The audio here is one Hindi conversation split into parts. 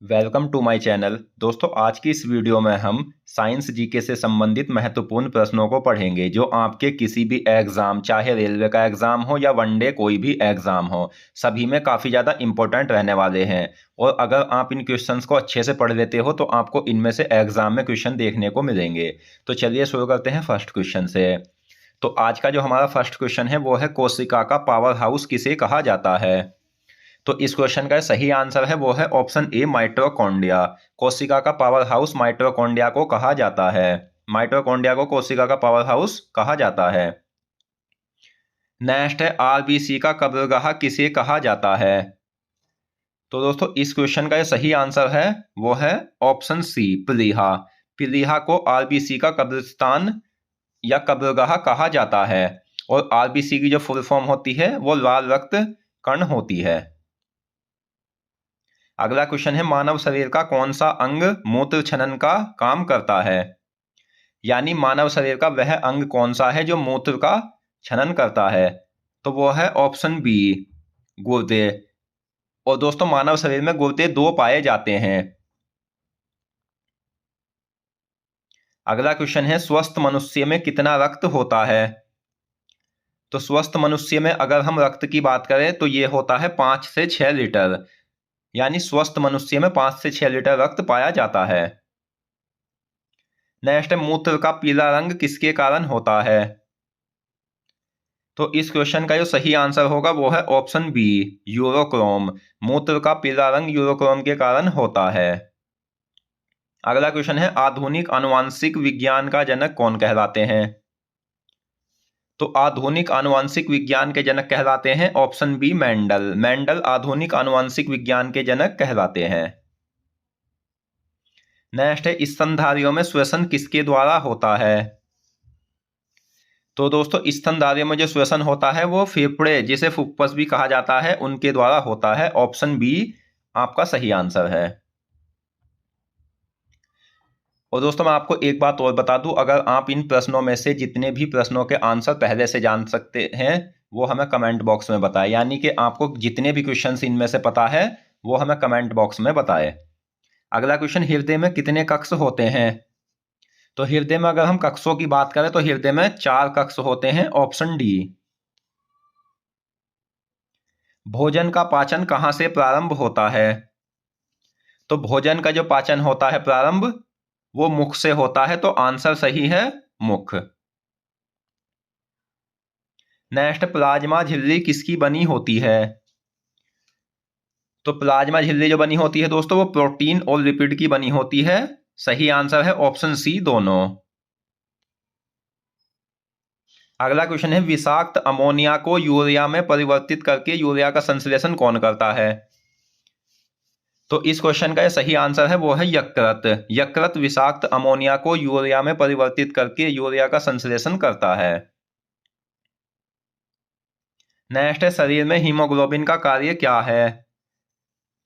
Welcome to my channel. दोस्तों, आज की इस वीडियो में हम साइंस जीके से संबंधित महत्वपूर्ण प्रश्नों को पढ़ेंगे जो आपके किसी भी एग्जाम, चाहे रेलवे का एग्जाम हो या वनडे कोई भी एग्जाम हो, सभी में काफ़ी ज़्यादा इंपॉर्टेंट रहने वाले हैं। और अगर आप इन क्वेश्चंस को अच्छे से पढ़ लेते हो तो आपको इनमें से एग्जाम में क्वेश्चन देखने को मिलेंगे। तो चलिए शुरू करते हैं फर्स्ट क्वेश्चन से। तो आज का जो हमारा फर्स्ट क्वेश्चन है वो है, कोशिका का पावर हाउस किसे कहा जाता है? तो इस क्वेश्चन का सही आंसर है वो है ऑप्शन ए, माइटोकॉन्ड्रिया। कोशिका का पावर हाउस माइटोकॉन्ड्रिया को कहा जाता है। माइटोकॉन्ड्रिया को कोशिका का पावर हाउस कहा जाता है। नेक्स्ट है, आरबीसी का कब्रगाह किसे कहा जाता है? तो दोस्तों, इस क्वेश्चन का सही आंसर है वो है ऑप्शन सी, प्लीहा। प्लीहा को आरबीसी का कब्रिस्तान या कब्रगाह कहा जाता है। और आरबीसी की जो फुल फॉर्म होती है वो लाल रक्त कण होती है। अगला क्वेश्चन है, मानव शरीर का कौन सा अंग मूत्र छनन का काम करता है? यानी मानव शरीर का वह अंग कौन सा है जो मूत्र का छनन करता है? तो वो है ऑप्शन बी, गुर्दे। और दोस्तों, मानव शरीर में गुर्दे दो पाए जाते हैं। अगला क्वेश्चन है, स्वस्थ मनुष्य में कितना रक्त होता है? तो स्वस्थ मनुष्य में अगर हम रक्त की बात करें तो ये होता है 5 से 6 लीटर। यानी स्वस्थ मनुष्य में 5 से 6 लीटर रक्त पाया जाता है। नेक्स्ट है, मूत्र का पीला रंग किसके कारण होता है? तो इस क्वेश्चन का जो सही आंसर होगा वो है ऑप्शन बी, यूरोक्रोम। मूत्र का पीला रंग यूरोक्रोम के कारण होता है। अगला क्वेश्चन है, आधुनिक आनुवांशिक विज्ञान का जनक कौन कहलाते हैं? तो आधुनिक आनुवांशिक विज्ञान के जनक कहलाते हैं ऑप्शन बी, मेंडल। मेंडल आधुनिक आनुवांशिक विज्ञान के जनक कहलाते हैं। नेक्स्ट है, स्तनधारियों में श्वसन किसके द्वारा होता है? तो दोस्तों, स्तनधारियों में जो श्वसन होता है वो फेफड़े, जिसे फुफ्फुस भी कहा जाता है, उनके द्वारा होता है। ऑप्शन बी आपका सही आंसर है। और दोस्तों, मैं आपको एक बात और बता दूं, अगर आप इन प्रश्नों में से जितने भी प्रश्नों के आंसर पहले से जान सकते हैं वो हमें कमेंट बॉक्स में बताएं। यानी कि आपको जितने भी क्वेश्चंस इनमें से पता है वो हमें कमेंट बॉक्स में बताएं। अगला क्वेश्चन, हृदय में कितने कक्ष होते हैं? तो हृदय में अगर हम कक्षों की बात करें तो हृदय में 4 कक्ष होते हैं। Option D. भोजन का पाचन कहाँ से प्रारंभ होता है? तो भोजन का जो पाचन होता है प्रारंभ वो मुख से होता है। तो आंसर सही है मुख। नेक्स्ट, प्लाज्मा झिल्ली किसकी बनी होती है? तो प्लाज्मा झिल्ली जो बनी होती है दोस्तों वो प्रोटीन और लिपिड की बनी होती है। सही आंसर है ऑप्शन सी, दोनों। अगला क्वेश्चन है, विषाक्त अमोनिया को यूरिया में परिवर्तित करके यूरिया का संश्लेषण कौन करता है? तो इस क्वेश्चन का सही आंसर है वो है यकृत। यकृत विषाक्त अमोनिया को यूरिया में परिवर्तित करके यूरिया का संश्लेषण करता है। नेक्स्ट है, शरीर में हीमोग्लोबिन का कार्य क्या है?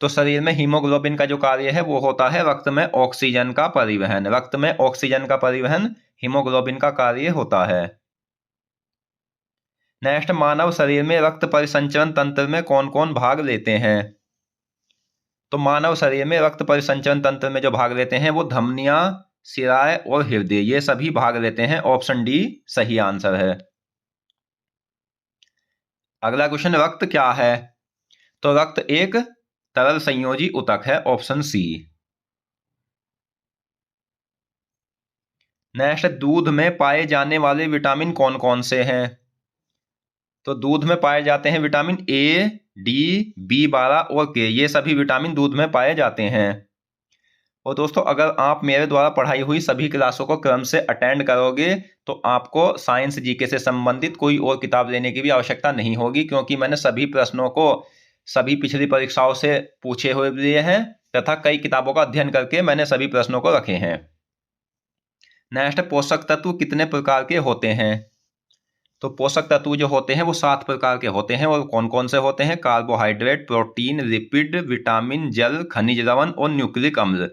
तो शरीर में हीमोग्लोबिन का जो कार्य है वो होता है रक्त में ऑक्सीजन का परिवहन। रक्त में ऑक्सीजन का परिवहन हीमोग्लोबिन का कार्य होता है। नेक्स्ट, मानव शरीर में रक्त परिसंचरण तंत्र में कौन कौन भाग लेते हैं? तो मानव शरीर में रक्त परिसंचरण तंत्र में जो भाग लेते हैं वो धमनियां, शिराएं और हृदय, ये सभी भाग लेते हैं। ऑप्शन डी सही आंसर है। अगला क्वेश्चन, रक्त क्या है? तो रक्त एक तरल संयोजी ऊतक है। Option C. नेक्स्ट, दूध में पाए जाने वाले विटामिन कौन कौन से हैं? तो दूध में पाए जाते हैं विटामिन ए, डी, बी12 और के। ये सभी विटामिन दूध में पाए जाते हैं। और दोस्तों, अगर आप मेरे द्वारा पढ़ाई हुई सभी क्लासों को क्रम से अटेंड करोगे तो आपको साइंस जीके से संबंधित कोई और किताब लेने की भी आवश्यकता नहीं होगी, क्योंकि मैंने सभी प्रश्नों को सभी पिछली परीक्षाओं से पूछे हुए लिए हैं तथा कई किताबों का अध्ययन करके मैंने सभी प्रश्नों को रखे हैं। नेक्स्ट, पोषक तत्व कितने प्रकार के होते हैं? तो पोषक तत्व जो होते हैं वो 7 प्रकार के होते हैं। और कौन कौन से होते हैं? कार्बोहाइड्रेट, प्रोटीन, लिपिड, विटामिन, जल, खनिज लवण और न्यूक्लिक अम्ल,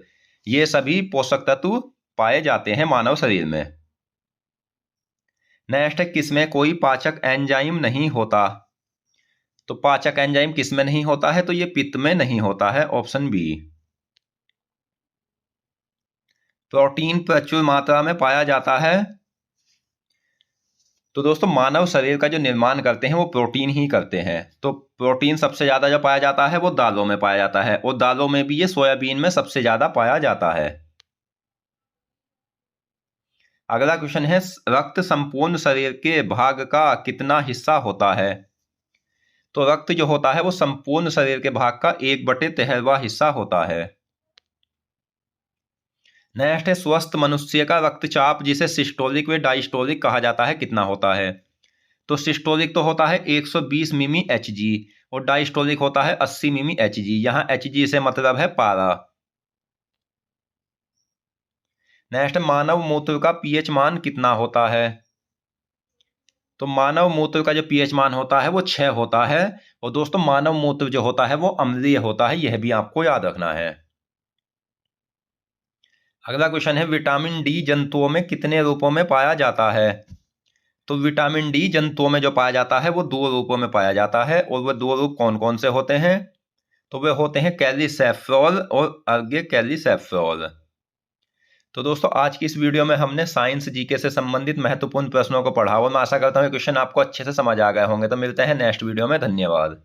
ये सभी पोषक तत्व पाए जाते हैं मानव शरीर में। नेक्स्ट, किसमें कोई पाचक एंजाइम नहीं होता? तो पाचक एंजाइम किसमें नहीं होता है? तो ये पित्त में नहीं होता है। Option B. प्रोटीन प्रचुर मात्रा में पाया जाता है। तो दोस्तों मानव शरीर का जो निर्माण करते हैं वो प्रोटीन ही करते हैं। तो प्रोटीन सबसे ज़्यादा जो पाया जाता है वो दालों में पाया जाता है, और दालों में भी ये सोयाबीन में सबसे ज़्यादा पाया जाता है। अगला क्वेश्चन है, रक्त संपूर्ण शरीर के भाग का कितना हिस्सा होता है? तो रक्त जो होता है वो संपूर्ण शरीर के भाग का 1/13 हिस्सा होता है। नेक्स्ट है, स्वस्थ मनुष्य का रक्तचाप जिसे सिस्टोलिक व डायस्टोलिक कहा जाता है कितना होता है? तो सिस्टोलिक तो होता है 120 मिमी Hg, और डायस्टोलिक होता है 80 मिमी Hg। यहाँ Hg से मतलब है पारा। नेक्स्ट, मानव मूत्र का पीएच मान कितना होता है? तो मानव मूत्र का जो पीएच मान होता है वो 6 होता है। और दोस्तों मानव मूत्र जो होता है वो अम्लीय होता है, यह भी आपको याद रखना है। अगला क्वेश्चन है, विटामिन डी जंतुओं में कितने रूपों में पाया जाता है? तो विटामिन डी जंतुओं में जो पाया जाता है वो 2 रूपों में पाया जाता है, और वह 2 रूप कौन कौन से होते हैं? तो वे होते हैं कैल्सिफेरॉल और अर्गे कैल्सिफेरॉल। तो दोस्तों आज की इस वीडियो में हमने साइंस जीके से संबंधित महत्वपूर्ण प्रश्नों को पढ़ा, और मैं आशा करता हूँ क्वेश्चन आपको अच्छे से समझ आ गए होंगे। तो मिलते हैं नेक्स्ट वीडियो में। धन्यवाद।